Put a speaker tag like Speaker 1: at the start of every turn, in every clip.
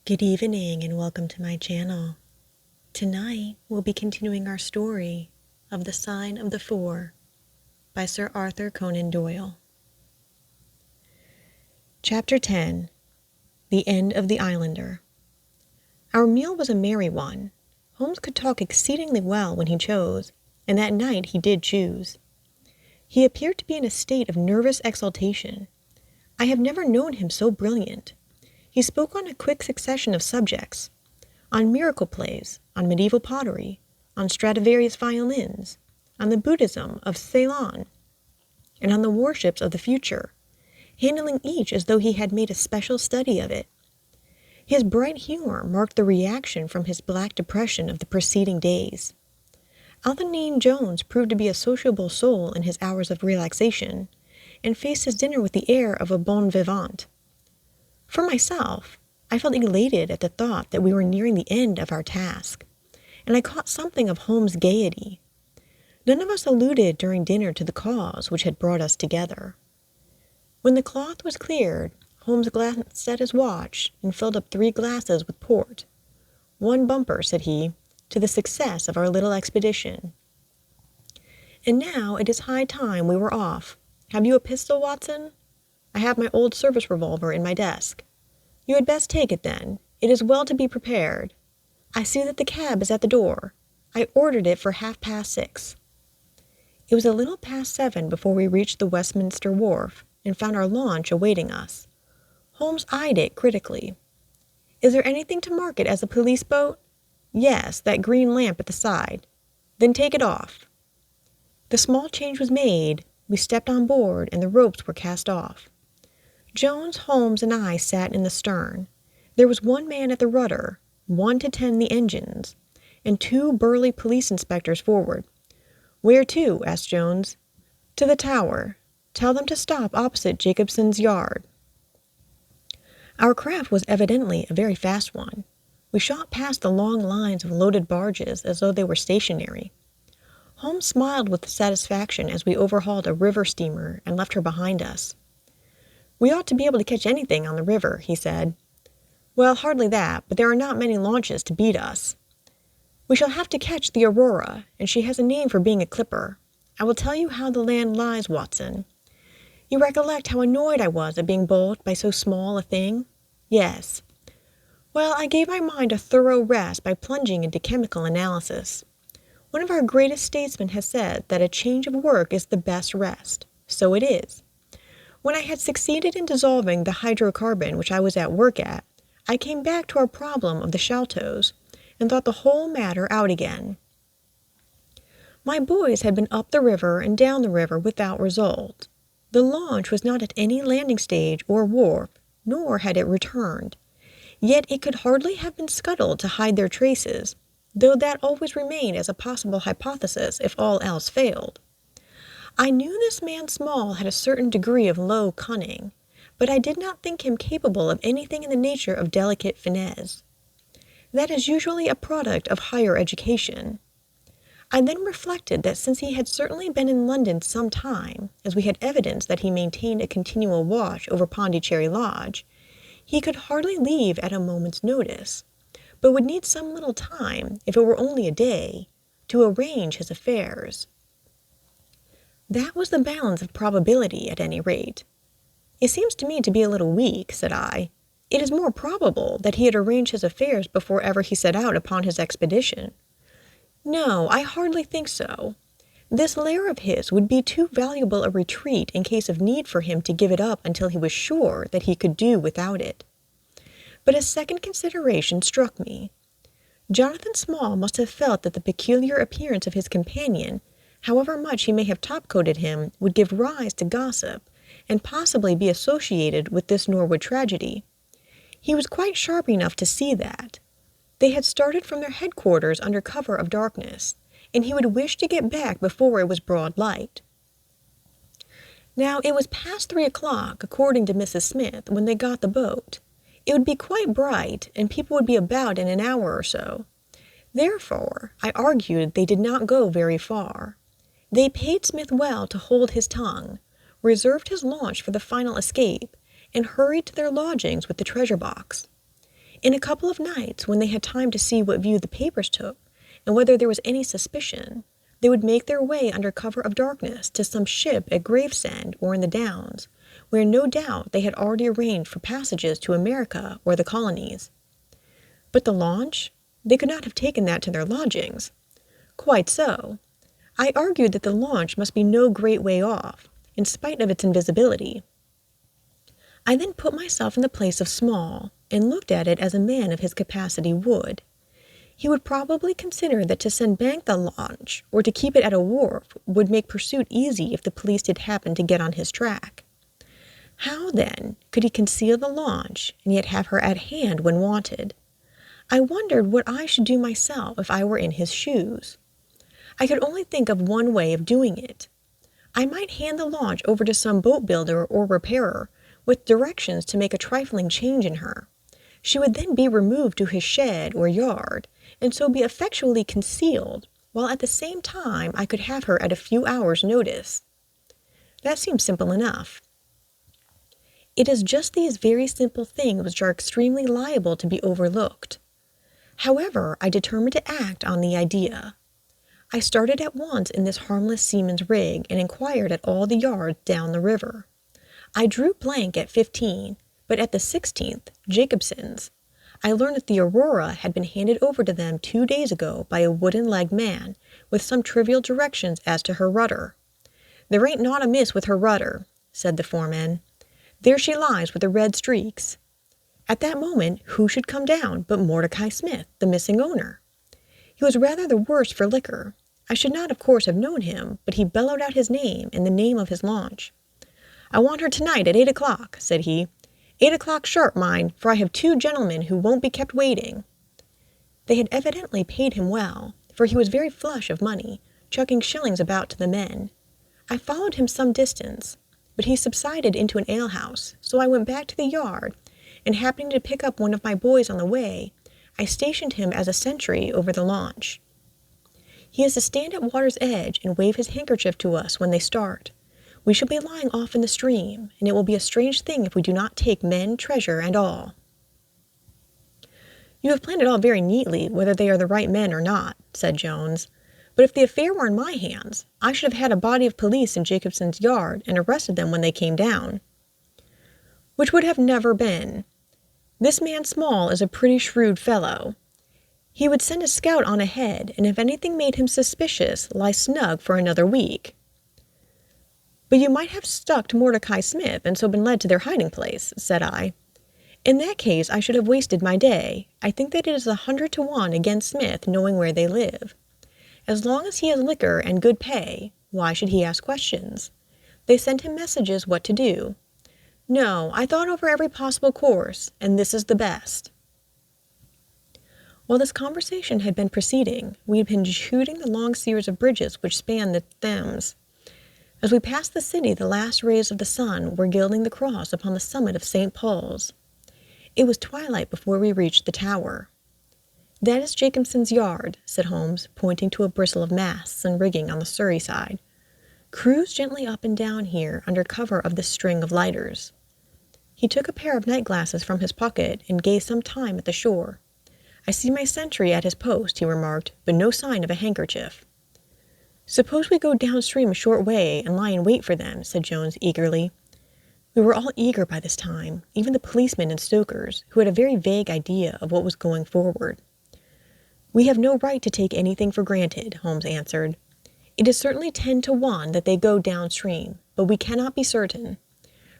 Speaker 1: Good evening and welcome to my channel. Tonight we'll be continuing our story of The Sign of the Four by Sir Arthur Conan Doyle. Chapter 10. The End of the Islander. Our meal was a merry one. Holmes could talk exceedingly well when he chose, and that night he did choose. He appeared to be in a state of nervous exaltation. I have never known him so brilliant. He spoke on a quick succession of subjects, on miracle plays, on medieval pottery, on Stradivarius violins, on the Buddhism of Ceylon, and on the warships of the future, handling each as though he had made a special study of it. His bright humor marked the reaction from his black depression of the preceding days. Algernon Jones proved to be a sociable soul in his hours of relaxation, and faced his dinner with the air of a bon vivant. For myself, I felt elated at the thought that we were nearing the end of our task, and I caught something of Holmes' gaiety. None of us alluded during dinner to the cause which had brought us together. When the cloth was cleared, Holmes glanced at his watch and filled up 3 glasses with port. "One bumper," said he, "to the success of our little expedition. And now it is high time we were off. Have you a pistol, Watson? I have my old service revolver in my desk. You had best take it, then. It is well to be prepared. I see that the cab is at the door. I ordered it for 6:30. It was a little past 7 before we reached the Westminster Wharf and found our launch awaiting us. Holmes eyed it critically. "Is there anything to mark it as a police boat?" "Yes, that green lamp at the side." "Then take it off." The small change was made. We stepped on board, and the ropes were cast off. Jones, Holmes, and I sat in the stern. There was one man at the rudder, one to tend the engines, and 2 burly police inspectors forward. "Where to?" asked Jones. "To the Tower. Tell them to stop opposite Jacobson's Yard." Our craft was evidently a very fast one. We shot past the long lines of loaded barges as though they were stationary. Holmes smiled with satisfaction as we overhauled a river steamer and left her behind us. "We ought to be able to catch anything on the river," he said. "Well, hardly that, but there are not many launches to beat us. We shall have to catch the Aurora, and she has a name for being a clipper. I will tell you how the land lies, Watson. You recollect how annoyed I was at being bowled by so small a thing? Yes. Well, I gave my mind a thorough rest by plunging into chemical analysis. One of our greatest statesmen has said that a change of work is the best rest. So it is. When I had succeeded in dissolving the hydrocarbon which I was at work at, I came back to our problem of the shallows, and thought the whole matter out again. My boys had been up the river and down the river without result. The launch was not at any landing stage or wharf, nor had it returned. Yet it could hardly have been scuttled to hide their traces, though that always remained as a possible hypothesis if all else failed. I knew this man Small had a certain degree of low cunning, but I did not think him capable of anything in the nature of delicate finesse. That is usually a product of higher education. I then reflected that since he had certainly been in London some time, as we had evidence that he maintained a continual watch over Pondicherry Lodge, he could hardly leave at a moment's notice, but would need some little time, if it were only a day, to arrange his affairs. That was the bounds of probability, at any rate. "It seems to me to be a little weak," said I. "It is more probable that he had arranged his affairs before ever he set out upon his expedition." "No, I hardly think so. This lair of his would be too valuable a retreat in case of need for him to give it up until he was sure that he could do without it." But a second consideration struck me. Jonathan Small must have felt that the peculiar appearance of his companion, however much he may have top-coated him, would give rise to gossip, and possibly be associated with this Norwood tragedy. He was quite sharp enough to see that. They had started from their headquarters under cover of darkness, and he would wish to get back before it was broad light. Now, it was past 3 o'clock, according to Mrs. Smith, when they got the boat. It would be quite bright, and people would be about in an hour or so. Therefore, I argued they did not go very far. They paid Smith well to hold his tongue, reserved his launch for the final escape, and hurried to their lodgings with the treasure box. In a couple of nights, when they had time to see what view the papers took, and whether there was any suspicion, they would make their way under cover of darkness to some ship at Gravesend or in the Downs, where no doubt they had already arranged for passages to America or the colonies. But the launch? They could not have taken that to their lodgings. Quite so. I argued that the launch must be no great way off, in spite of its invisibility. I then put myself in the place of Small, and looked at it as a man of his capacity would. He would probably consider that to send back the launch, or to keep it at a wharf, would make pursuit easy if the police did happen to get on his track. How, then, could he conceal the launch, and yet have her at hand when wanted? I wondered what I should do myself if I were in his shoes. I could only think of one way of doing it. I might hand the launch over to some boat builder or repairer, with directions to make a trifling change in her. She would then be removed to his shed or yard, and so be effectually concealed, while at the same time I could have her at a few hours' notice. That seems simple enough. It is just these very simple things which are extremely liable to be overlooked. However, I determined to act on the idea. I started at once in this harmless seaman's rig and inquired at all the yards down the river. I drew blank at 15, but at the 16th, Jacobson's, I learned that the Aurora had been handed over to them 2 days ago by a wooden-legged man, with some trivial directions as to her rudder. "There ain't naught amiss with her rudder," said the foreman. "There she lies with the red streaks." At that moment, who should come down but Mordecai Smith, the missing owner? He was rather the worse for liquor. I should not, of course, have known him, but he bellowed out his name and the name of his launch. "I want her tonight at 8 o'clock, said he. 8 o'clock sharp, mind, for I have 2 gentlemen who won't be kept waiting. They had evidently paid him well, for he was very flush of money, chucking shillings about to the men. I followed him some distance, but he subsided into an alehouse, so I went back to the yard, and happening to pick up one of my boys on the way, I stationed him as a sentry over the launch. He is to stand at water's edge and wave his handkerchief to us when they start. We shall be lying off in the stream, and it will be a strange thing if we do not take men, treasure, and all." "You have planned it all very neatly, whether they are the right men or not," said Jones. "But if the affair were in my hands, I should have had a body of police in Jacobson's yard and arrested them when they came down." "Which would have never been. This man Small is a pretty shrewd fellow. He would send a scout on ahead, and if anything made him suspicious, lie snug for another week." "But you might have stuck to Mordecai Smith and so been led to their hiding place," said I. "In that case I should have wasted my day. I think that it is 100 to 1 against Smith knowing where they live. As long as he has liquor and good pay, why should he ask questions? They send him messages what to do. No, I thought over every possible course, and this is the best." While this conversation had been proceeding, we had been shooting the long series of bridges which span the Thames. As we passed the city, the last rays of the sun were gilding the cross upon the summit of St. Paul's. It was twilight before we reached the tower. "That is Jacobson's yard," said Holmes, pointing to a bristle of masts and rigging on the Surrey side. "Cruise gently up and down here under cover of this string of lighters." He took a pair of night glasses from his pocket and gazed some time at the shore. "I see my sentry at his post," he remarked, "but no sign of a handkerchief." "Suppose we go downstream a short way and lie in wait for them," said Jones eagerly. We were all eager by this time, even the policemen and stokers, who had a very vague idea of what was going forward. "We have no right to take anything for granted," Holmes answered. "It is certainly 10 to 1 that they go downstream, but we cannot be certain.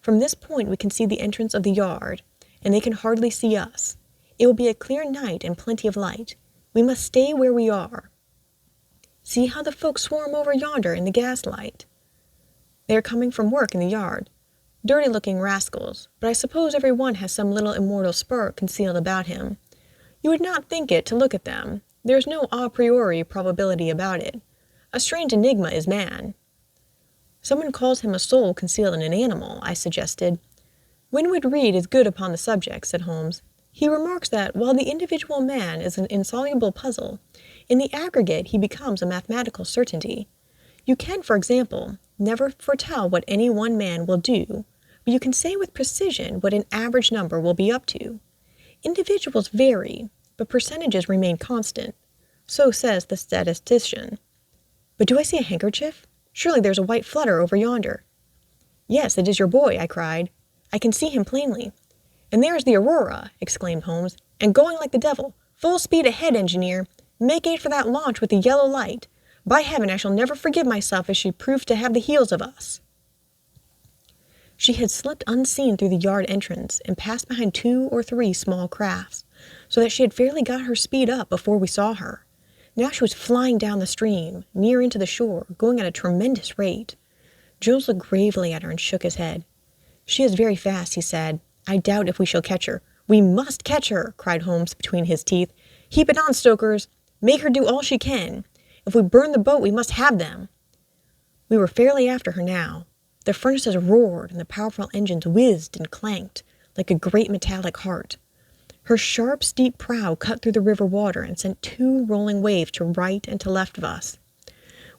Speaker 1: From this point we can see the entrance of the yard, and they can hardly see us. It will be a clear night and plenty of light. We must stay where we are. See how the folks swarm over yonder in the gaslight. They are coming from work in the yard. Dirty-looking rascals, but I suppose every one has some little immortal spark concealed about him. You would not think it to look at them. There is no a priori probability about it. A strange enigma is man." "Someone calls him a soul concealed in an animal," I suggested. "Winwood Reade is good upon the subject," said Holmes. "He remarks that, while the individual man is an insoluble puzzle, in the aggregate he becomes a mathematical certainty. You can, for example, never foretell what any one man will do, but you can say with precision what an average number will be up to. Individuals vary, but percentages remain constant. So says the statistician. But do I see a handkerchief? Surely there's a white flutter over yonder. Yes, it is your boy, I cried. I can see him plainly. And there's the Aurora, exclaimed Holmes, and going like the devil. Full speed ahead, engineer. Make 8 for that launch with the yellow light. By heaven, I shall never forgive myself if she proves to have the heels of us. She had slipped unseen through the yard entrance and passed behind 2 or 3 small crafts, so that she had fairly got her speed up before we saw her. Now she was flying down the stream, near into the shore, going at a tremendous rate. Jones looked gravely at her and shook his head. She is very fast, he said. I doubt if we shall catch her. We must catch her, cried Holmes between his teeth. Heap it on, stokers. Make her do all she can. If we burn the boat, we must have them. We were fairly after her now. The furnaces roared, and the powerful engines whizzed and clanked like a great metallic heart. Her sharp, steep prow cut through the river water and sent 2 rolling waves to right and to left of us.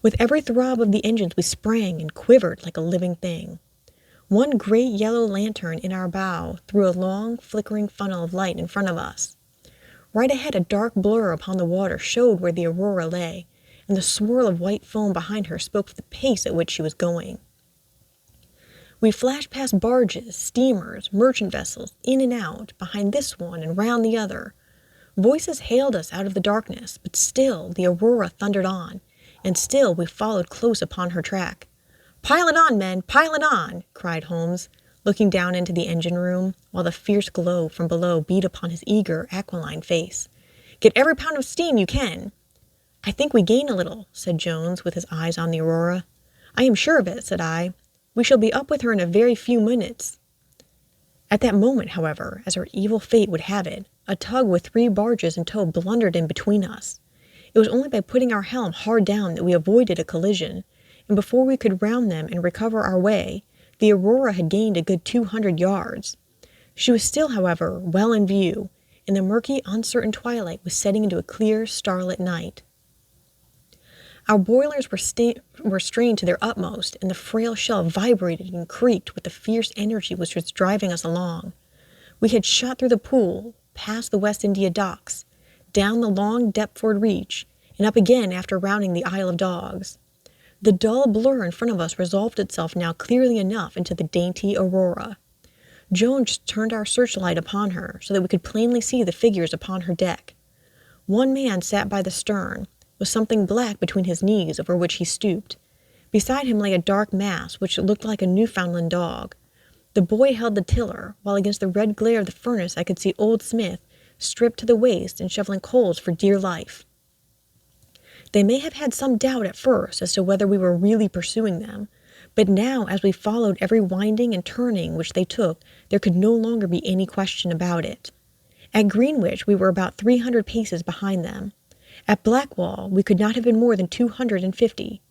Speaker 1: With every throb of the engines we sprang and quivered like a living thing. One great yellow lantern in our bow threw a long, flickering funnel of light in front of us. Right ahead, a dark blur upon the water showed where the Aurora lay, and the swirl of white foam behind her spoke of the pace at which she was going. We flashed past barges, steamers, merchant vessels, in and out, behind this one and round the other. Voices hailed us out of the darkness, but still the Aurora thundered on, and still we followed close upon her track. "Pile it on, men, pile it on!" cried Holmes, looking down into the engine room, while the fierce glow from below beat upon his eager, aquiline face. "Get every pound of steam you can." "I think we gain a little," said Jones, with his eyes on the Aurora. "I am sure of it," said I. "We shall be up with her in a very few minutes." At that moment, however, as our evil fate would have it, a tug with 3 barges in tow blundered in between us. It was only by putting our helm hard down that we avoided a collision, and before we could round them and recover our way, the Aurora had gained a good 200 yards. She was still, however, well in view, and the murky, uncertain twilight was setting into a clear, starlit night. Our boilers were strained to their utmost, and the frail shell vibrated and creaked with the fierce energy which was driving us along. We had shot through the pool, past the West India docks, down the long Deptford Reach, and up again after rounding the Isle of Dogs. The dull blur in front of us resolved itself now clearly enough into the dainty Aurora. Jones turned our searchlight upon her, so that we could plainly see the figures upon her deck. One man sat by the stern, with something black between his knees over which he stooped. Beside him lay a dark mass which looked like a Newfoundland dog. The boy held the tiller, while against the red glare of the furnace I could see Old Smith, stripped to the waist and shoveling coals for dear life. They may have had some doubt at first as to whether we were really pursuing them, but now as we followed every winding and turning which they took, there could no longer be any question about it. At Greenwich we were about 300 paces behind them. At Blackwall we could not have been more than 250.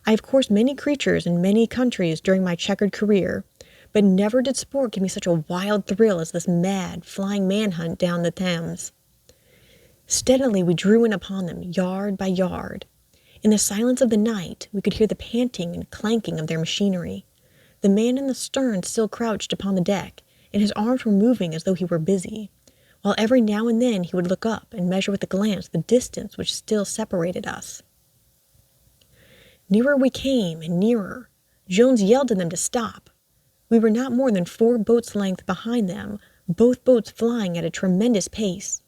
Speaker 1: I have coursed many creatures in many countries during my checkered career, but never did sport give me such a wild thrill as this mad, flying manhunt down the Thames. Steadily we drew in upon them, yard by yard. In the silence of the night we could hear the panting and clanking of their machinery. The man in the stern still crouched upon the deck, and his arms were moving as though he were busy, while every now and then he would look up and measure with a glance the distance which still separated us. Nearer we came, and nearer. Jones yelled to them to stop. We were not more than 4 boats' length behind them, both boats flying at a tremendous pace.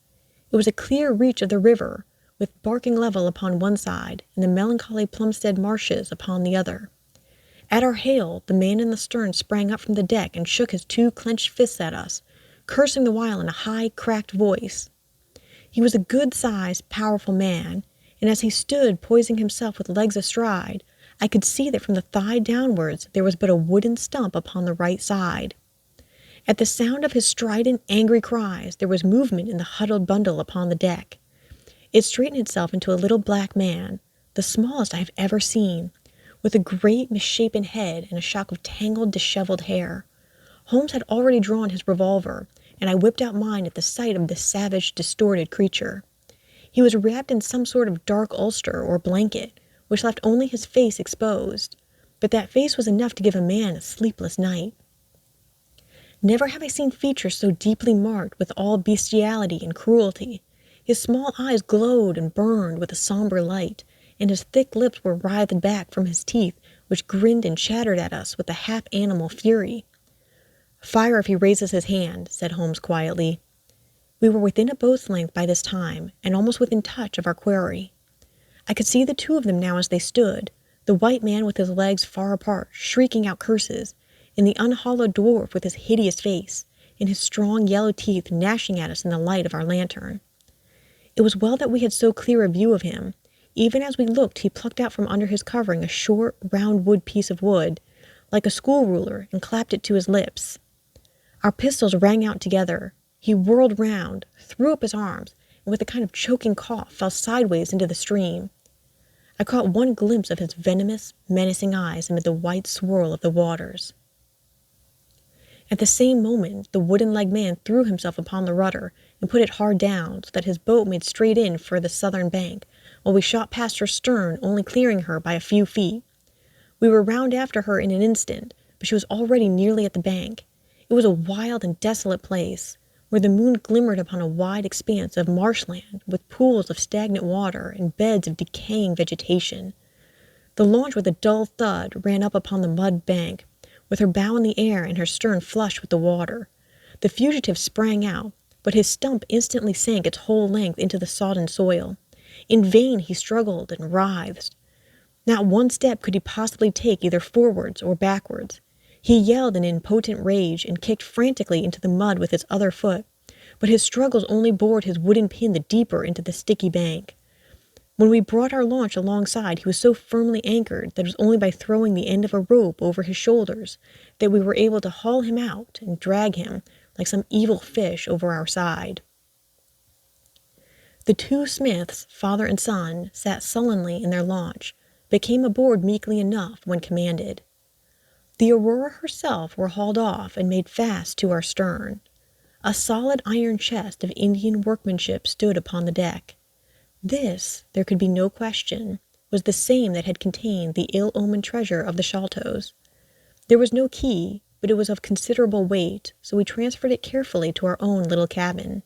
Speaker 1: It was a clear reach of the river, with Barking Level upon one side, and the melancholy Plumstead Marshes upon the other. At our hail, the man in the stern sprang up from the deck and shook his 2 clenched fists at us, cursing the while in a high, cracked voice. He was a good-sized, powerful man, and as he stood poising himself with legs astride, I could see that from the thigh downwards there was but a wooden stump upon the right side. At the sound of his strident, angry cries, there was movement in the huddled bundle upon the deck. It straightened itself into a little black man, the smallest I have ever seen, with a great misshapen head and a shock of tangled, disheveled hair. Holmes had already drawn his revolver, and I whipped out mine at the sight of this savage, distorted creature. He was wrapped in some sort of dark ulster or blanket, which left only his face exposed, but that face was enough to give a man a sleepless night. Never have I seen features so deeply marked with all bestiality and cruelty. His small eyes glowed and burned with a sombre light, and his thick lips were writhed back from his teeth, which grinned and chattered at us with a half-animal fury. "Fire if he raises his hand," said Holmes quietly. We were within a boat's length by this time, and almost within touch of our quarry. I could see the two of them now as they stood, the white man with his legs far apart, shrieking out curses, and the unhallowed dwarf with his hideous face, and his strong yellow teeth gnashing at us in the light of our lantern. It was well that we had so clear a view of him. Even as we looked, he plucked out from under his covering a short, round piece of wood, like a school ruler, and clapped it to his lips. Our pistols rang out together. He whirled round, threw up his arms, and with a kind of choking cough fell sideways into the stream. I caught one glimpse of his venomous, menacing eyes amid the white swirl of the waters. At the same moment, the wooden-legged man threw himself upon the rudder and put it hard down, so that his boat made straight in for the southern bank, while we shot past her stern, only clearing her by a few feet. We were round after her in an instant, but she was already nearly at the bank. It was a wild and desolate place, where the moon glimmered upon a wide expanse of marshland, with pools of stagnant water and beds of decaying vegetation. The launch with a dull thud ran up upon the mud bank, with her bow in the air and her stern flush with the water. The fugitive sprang out, but his stump instantly sank its whole length into the sodden soil. In vain he struggled and writhed. Not one step could he possibly take either forwards or backwards. He yelled in impotent rage and kicked frantically into the mud with his other foot, but his struggles only bored his wooden pin the deeper into the sticky bank. When we brought our launch alongside, he was so firmly anchored that it was only by throwing the end of a rope over his shoulders that we were able to haul him out and drag him like some evil fish over our side. The two Smiths, father and son, sat sullenly in their launch, but came aboard meekly enough when commanded. The Aurora herself were hauled off and made fast to our stern. A solid iron chest of Indian workmanship stood upon the deck. This, there could be no question, was the same that had contained the ill-omened treasure of the Sholtos. There was no key, but it was of considerable weight, so we transferred it carefully to our own little cabin.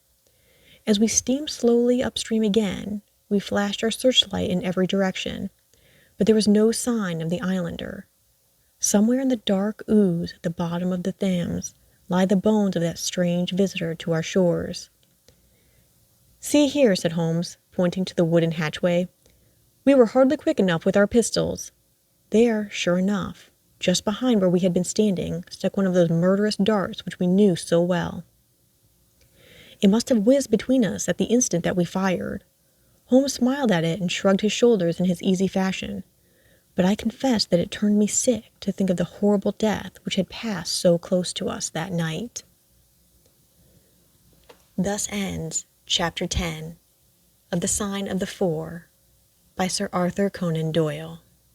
Speaker 1: As we steamed slowly upstream again, we flashed our searchlight in every direction, but there was no sign of the islander. Somewhere in the dark ooze at the bottom of the Thames lie the bones of that strange visitor to our shores. "See here," said Holmes, pointing to the wooden hatchway. "We were hardly quick enough with our pistols." There, sure enough, just behind where we had been standing, stuck one of those murderous darts which we knew so well. It must have whizzed between us at the instant that we fired. Holmes smiled at it and shrugged his shoulders in his easy fashion, but I confess that it turned me sick to think of the horrible death which had passed so close to us that night. Thus ends Chapter 10 of The Sign of the Four by Sir Arthur Conan Doyle.